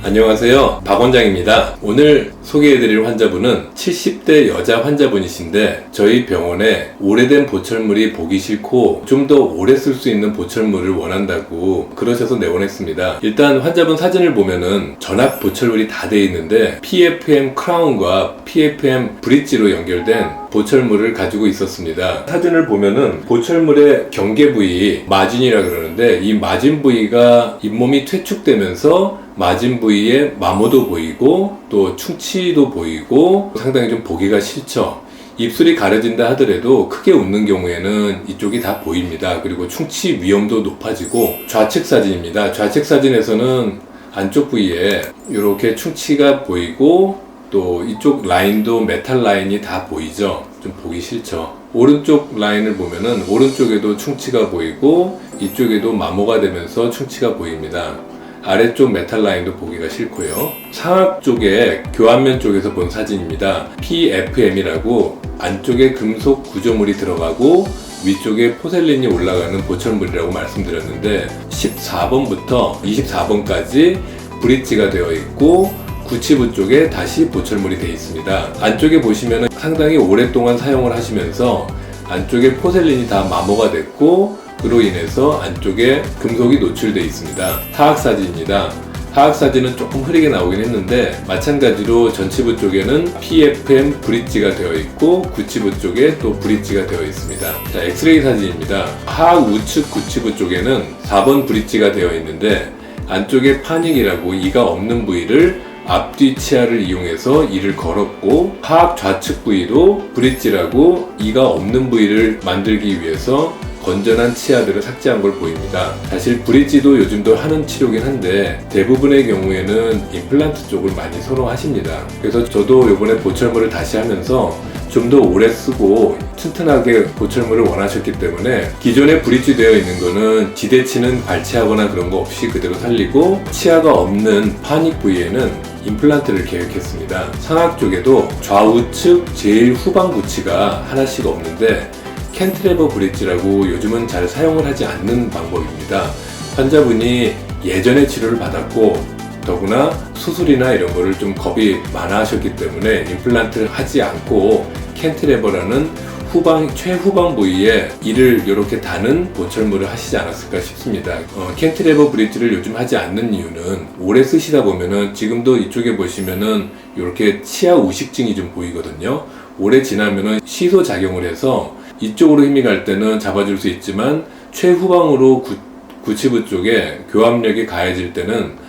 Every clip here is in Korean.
안녕하세요, 박 원장입니다. 오늘 소개해드릴 환자분은 70대 여자 환자분이신데 저희 병원에 오래된 보철물이 보기 싫고 좀 더 오래 쓸 수 있는 보철물을 원한다고 그러셔서 내원했습니다. 일단 환자분 사진을 보면은 전압 보철물이 다 되어 있는데 PFM 크라운과 PFM 브릿지로 연결된 보철물을 가지고 있었습니다. 사진을 보면은 보철물의 경계 부위 마진이라 그러는데 이 마진 부위가 잇몸이 퇴축되면서 마진 부위에 마모도 보이고 또 충치도 보이고 상당히 좀 보기가 싫죠. 입술이 가려진다 하더라도 크게 웃는 경우에는 이쪽이 다 보입니다. 그리고 충치 위험도 높아지고 좌측 사진입니다. 좌측 사진에서는 안쪽 부위에 이렇게 충치가 보이고 또 이쪽 라인도 메탈 라인이 다 보이죠. 좀 보기 싫죠. 오른쪽 라인을 보면은 오른쪽에도 충치가 보이고 이쪽에도 마모가 되면서 충치가 보입니다. 아래쪽 메탈 라인도 보기가 싫고요. 상악 쪽에 교환면 쪽에서 본 사진입니다. PFM이라고 안쪽에 금속 구조물이 들어가고 위쪽에 포셀린이 올라가는 보철물이라고 말씀드렸는데 14번부터 24번까지 브릿지가 되어 있고 구치부 쪽에 다시 보철물이 되어 있습니다. 안쪽에 보시면 상당히 오랫동안 사용을 하시면서 안쪽에 포셀린이 다 마모가 됐고 그로 인해서 안쪽에 금속이 노출되어 있습니다. 하악 사진입니다. 하악 사진은 조금 흐리게 나오긴 했는데 마찬가지로 전치부 쪽에는 PFM 브릿지가 되어 있고 구치부 쪽에 또 브릿지가 되어 있습니다. 자, 엑스레이 사진입니다. 하악 우측 구치부 쪽에는 4번 브릿지가 되어 있는데 안쪽에 파닉이라고 이가 없는 부위를 앞뒤 치아를 이용해서 이를 걸었고 하악 좌측 부위도 브릿지라고 이가 없는 부위를 만들기 위해서 건전한 치아들을 삭제한 걸 보입니다. 사실 브릿지도 요즘도 하는 치료긴 한데 대부분의 경우에는 임플란트 쪽을 많이 선호하십니다. 그래서 저도 이번에 보철물을 다시 하면서 좀 더 오래 쓰고 튼튼하게 보철물을 원하셨기 때문에 기존에 브릿지 되어 있는 거는 지대치는 발치하거나 그런 거 없이 그대로 살리고 치아가 없는 파닉 부위에는 임플란트를 계획했습니다. 상악 쪽에도 좌우측 제일 후방 구치가 하나씩 없는데 캔트레버 브릿지라고 요즘은 잘 사용을 하지 않는 방법입니다. 환자분이 예전에 치료를 받았고 더구나 수술이나 이런 거를 좀 겁이 많아 하셨기 때문에 임플란트를 하지 않고 캔트레버라는 최후방 부위에 이를 이렇게 다는 보철물을 하시지 않았을까 싶습니다. 캔트레버 브릿지를 요즘 하지 않는 이유는 오래 쓰시다 보면은 지금도 이쪽에 보시면은 이렇게 치아 우식증이 좀 보이거든요. 오래 지나면은 시소 작용을 해서 이쪽으로 힘이 갈 때는 잡아줄 수 있지만 최후방으로 구치부 쪽에 교합력이 가해질 때는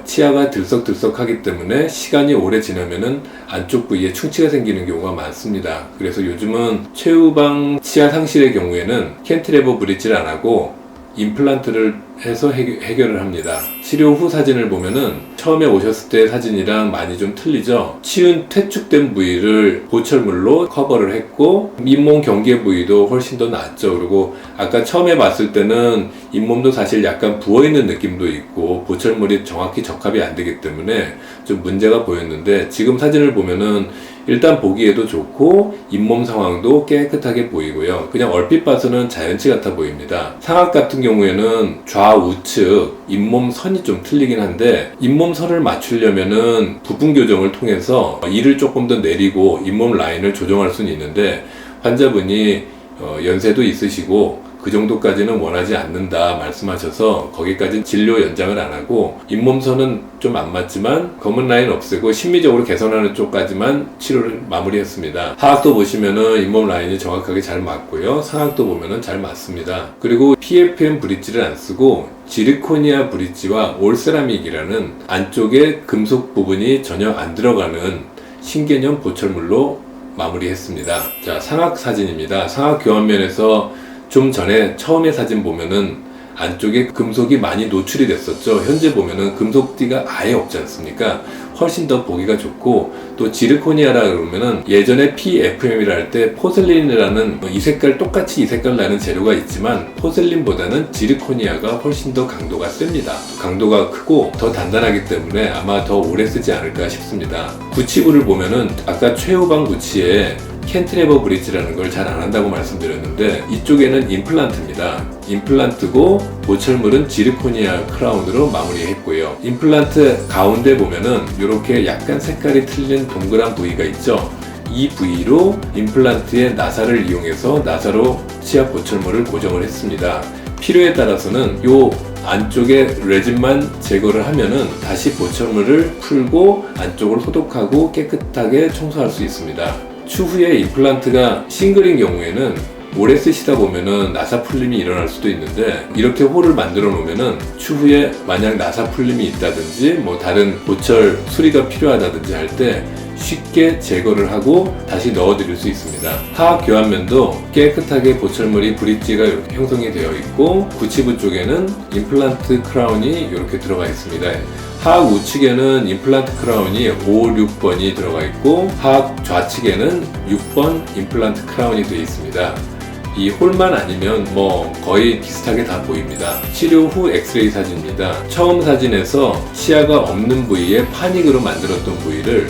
치아가 들썩들썩하기 때문에 시간이 오래 지나면은 안쪽 부위에 충치가 생기는 경우가 많습니다. 그래서 요즘은 최후방 치아 상실의 경우에는 캔트레버 브릿지를 안 하고 임플란트를 해서 해결을 합니다. 치료 후 사진을 보면은 처음에 오셨을 때 사진이랑 많이 좀 틀리죠. 치은 퇴축된 부위를 보철물로 커버를 했고 잇몸 경계 부위도 훨씬 더 낫죠. 그리고 아까 처음에 봤을 때는 잇몸도 사실 약간 부어있는 느낌도 있고 보철물이 정확히 적합이 안 되기 때문에 좀 문제가 보였는데 지금 사진을 보면은 일단 보기에도 좋고 잇몸 상황도 깨끗하게 보이고요. 그냥 얼핏 봐서는 자연치 같아 보입니다. 상악 같은 경우에는 좌우측 잇몸 선이 좀 틀리긴 한데 잇몸 선을 맞추려면은 부분 교정을 통해서 이를 조금 더 내리고 잇몸 라인을 조정할 수는 있는데 환자분이 연세도 있으시고 그 정도까지는 원하지 않는다 말씀하셔서 거기까지 진료 연장을 안 하고 잇몸선은 좀 안 맞지만 검은 라인 없애고 심미적으로 개선하는 쪽까지만 치료를 마무리했습니다. 하악도 보시면은 잇몸 라인이 정확하게 잘 맞고요. 상악도 보면은 잘 맞습니다. 그리고 PFM 브릿지를 안 쓰고 지르코니아 브릿지와 올세라믹이라는 안쪽에 금속 부분이 전혀 안 들어가는 신개념 보철물로 마무리했습니다. 자, 상악 사진입니다. 상악 교환면에서 좀 전에 처음에 사진 보면은 안쪽에 금속이 많이 노출이 됐었죠. 현재 보면은 금속띠가 아예 없지 않습니까? 훨씬 더 보기가 좋고, 또 지르코니아라 그러면은 예전에 PFM이라 할 때 포슬린이라는 이 색깔 똑같이 이 색깔 나는 재료가 있지만 포슬린보다는 지르코니아가 훨씬 더 강도가 셉니다. 강도가 크고 더 단단하기 때문에 아마 더 오래 쓰지 않을까 싶습니다. 구치부를 보면은 아까 최후방 구치에 캔트레버 브릿지라는 걸 잘 안 한다고 말씀드렸는데, 이쪽에는 임플란트입니다. 임플란트고 보철물은 지르코니아 크라운으로 마무리했고요. 임플란트 가운데 보면은 이렇게 약간 색깔이 틀린 동그란 부위가 있죠. 이 부위로 임플란트의 나사를 이용해서 나사로 치아 보철물을 고정을 했습니다. 필요에 따라서는 요 안쪽에 레진만 제거를 하면은 다시 보철물을 풀고 안쪽을 소독하고 깨끗하게 청소할 수 있습니다. 추후에 임플란트가 싱글인 경우에는 오래 쓰시다 보면은 나사 풀림이 일어날 수도 있는데, 이렇게 홀을 만들어 놓으면은 추후에 만약 나사 풀림이 있다든지 뭐 다른 보철 수리가 필요하다든지 할 때 쉽게 제거를 하고 다시 넣어 드릴 수 있습니다. 하악 교환면도 깨끗하게 보철물이 브릿지가 이렇게 형성이 되어 있고, 구치부 쪽에는 임플란트 크라운이 이렇게 들어가 있습니다. 하악 우측에는 임플란트 크라운이 5, 6번이 들어가 있고, 하악 좌측에는 6번 임플란트 크라운이 되어 있습니다. 이 홀만 아니면 뭐 거의 비슷하게 다 보입니다. 치료 후 엑스레이 사진입니다. 처음 사진에서 치아가 없는 부위에 파닉으로 만들었던 부위를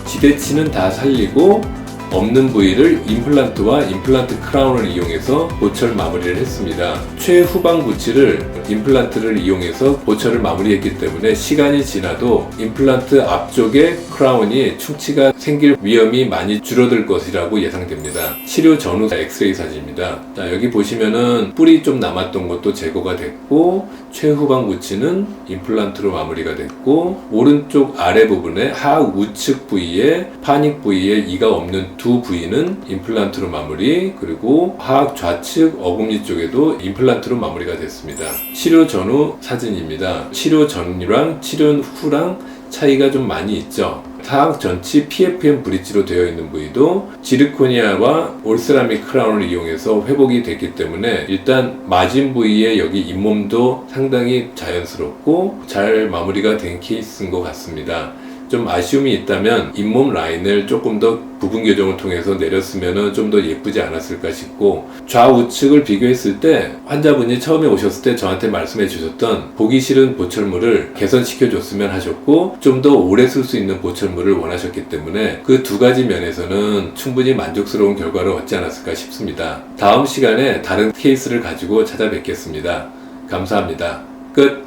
지대치는 다 살리고 없는 부위를 임플란트와 임플란트 크라운을 이용해서 보철 마무리를 했습니다. 최후방 구치를 임플란트를 이용해서 보철을 마무리했기 때문에 시간이 지나도 임플란트 앞쪽에 크라운이 충치가 생길 위험이 많이 줄어들 것이라고 예상됩니다. 치료 전후 엑스레이 사진입니다. 자, 여기 보시면은 뿔이 좀 남았던 것도 제거가 됐고, 최후방 구치는 임플란트로 마무리가 됐고, 오른쪽 아래 부분에 하악 우측 부위에 파닉 부위에 이가 없는 두 부위는 임플란트로 마무리, 그리고 하악 좌측 어금니 쪽에도 임플란트로 마무리가 됐습니다. 치료 전후 사진입니다. 치료 전이랑 치료 후랑 차이가 좀 많이 있죠. 하악 전치 PFM 브릿지로 되어 있는 부위도 지르코니아와 올세라믹 크라운을 이용해서 회복이 됐기 때문에 일단 맞은 부위에 여기 잇몸도 상당히 자연스럽고 잘 마무리가 된 케이스인 것 같습니다. 좀 아쉬움이 있다면 잇몸 라인을 조금 더 부분 교정을 통해서 내렸으면 좀 더 예쁘지 않았을까 싶고, 좌우측을 비교했을 때 환자분이 처음에 오셨을 때 저한테 말씀해 주셨던 보기 싫은 보철물을 개선시켜 줬으면 하셨고, 좀 더 오래 쓸 수 있는 보철물을 원하셨기 때문에 그 두 가지 면에서는 충분히 만족스러운 결과를 얻지 않았을까 싶습니다. 다음 시간에 다른 케이스를 가지고 찾아뵙겠습니다. 감사합니다. 끝.